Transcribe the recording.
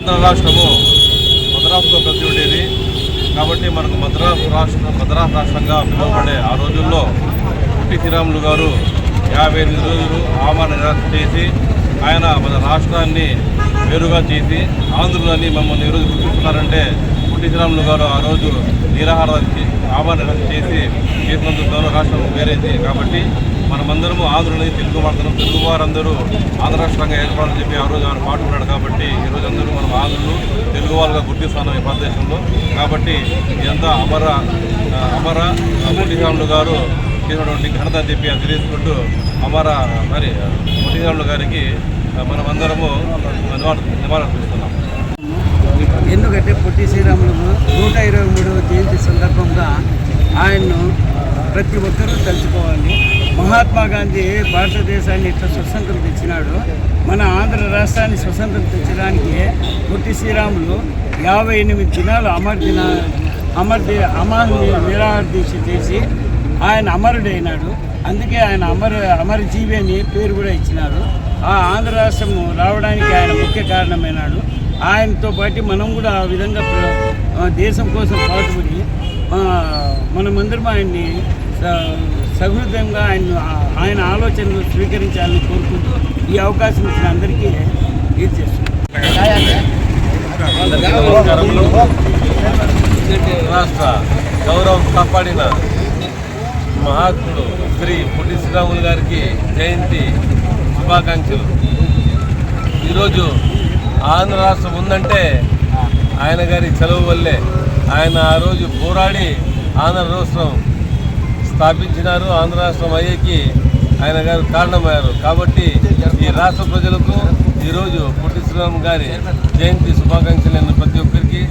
ఆంధ్ర రాష్ట్రము మద్రాసులో కలిసి ఉండేది కాబట్టి మనకు మద్రాసు రాష్ట్రంగా పిలువబడే ఆ రోజుల్లో పొట్టి శ్రీరాములు గారు 58 రోజులు ఆమరణ నిరాహార చేసి ఆయన మన రాష్ట్రాన్ని వేరుగా చేసి ఆంధ్రులని మమ్మల్ని ఈరోజు గుర్తిస్తున్నారంటే పొట్టి శ్రీరాములు గారు ఆ రోజు ఆమరణ చేసి చేసినందుకు రాష్ట్రం వేరైంది. కాబట్టి మనమందరము ఆంధ్రులని తెలుగు వారందరూ ఆంధ్ర రాష్ట్రంగా ఏర్పడాలని చెప్పి ఆ రోజు ఆయన పాటుకున్నాడు. కాబట్టి ఈరోజు అందరూ మనం ఆంధ్రులు తెలుగు వాళ్ళుగా గుర్తిస్తున్నాం ఈ భారతదేశంలో. కాబట్టి ఇదంతా అమర పొట్టి శ్రీరాములు గారు చేసినటువంటి ఘనత అని చెప్పి తెలియజేసుకుంటూ పొట్టి శ్రీరాములు గారికి మనమందరము నివాళులర్పిస్తున్నాం. ఎందుకంటే పొట్టి శ్రీరాములు 123వ జయంతి సందర్భంగా ఆయన్ను ప్రతి ఒక్కరూ తలుచుకోవాలి. మహాత్మా గాంధీ భారతదేశాన్ని ఇట్లా స్వతంత్రం తెచ్చినాడు. మన ఆంధ్ర రాష్ట్రాన్ని స్వతంత్రం తెచ్చడానికి పొట్టి శ్రీరాములు 58 దినాలు అమర నిరాహార దీక్ష చేసి ఆయన అమరుడైనాడు. అందుకే ఆయన అమరజీవి అని పేరు కూడా ఇచ్చినారు. ఆ ఆంధ్ర రాష్ట్రము రావడానికి ఆయన ముఖ్య కారణమైనాడు. ఆయనతో పాటు మనం కూడా ఆ విధంగా దేశం కోసం పాటుపడి మనమందరం ఆయన్ని సహృదయంగా ఆయన ఆలోచనలు స్వీకరించాలని కోరుకుంటూ ఈ అవకాశం ఇచ్చిన అందరికీ ఇది చేస్తున్నాం. రాష్ట్ర గౌరవం కాపాడిన మహాత్ముడు శ్రీ పొట్టి శ్రీరాములు గారికి జయంతి శుభాకాంక్షలు. ఈరోజు ఆంధ్ర రాష్ట్రం ఉందంటే ఆయన గారి చలువు వల్లే. ఆయన ఆ రోజు పోరాడి ఆంధ్ర రాష్ట్రం స్థాపించినారు. ఆంధ్ర రాష్ట్రం అయ్యేకి ఆయన గారు కారణమయ్యారు. కాబట్టి ఈ రాష్ట్ర ప్రజలకు ఈరోజు పొట్టి శ్రీరాములు గారి జయంతి శుభాకాంక్షలు ప్రతి ఒక్కరికి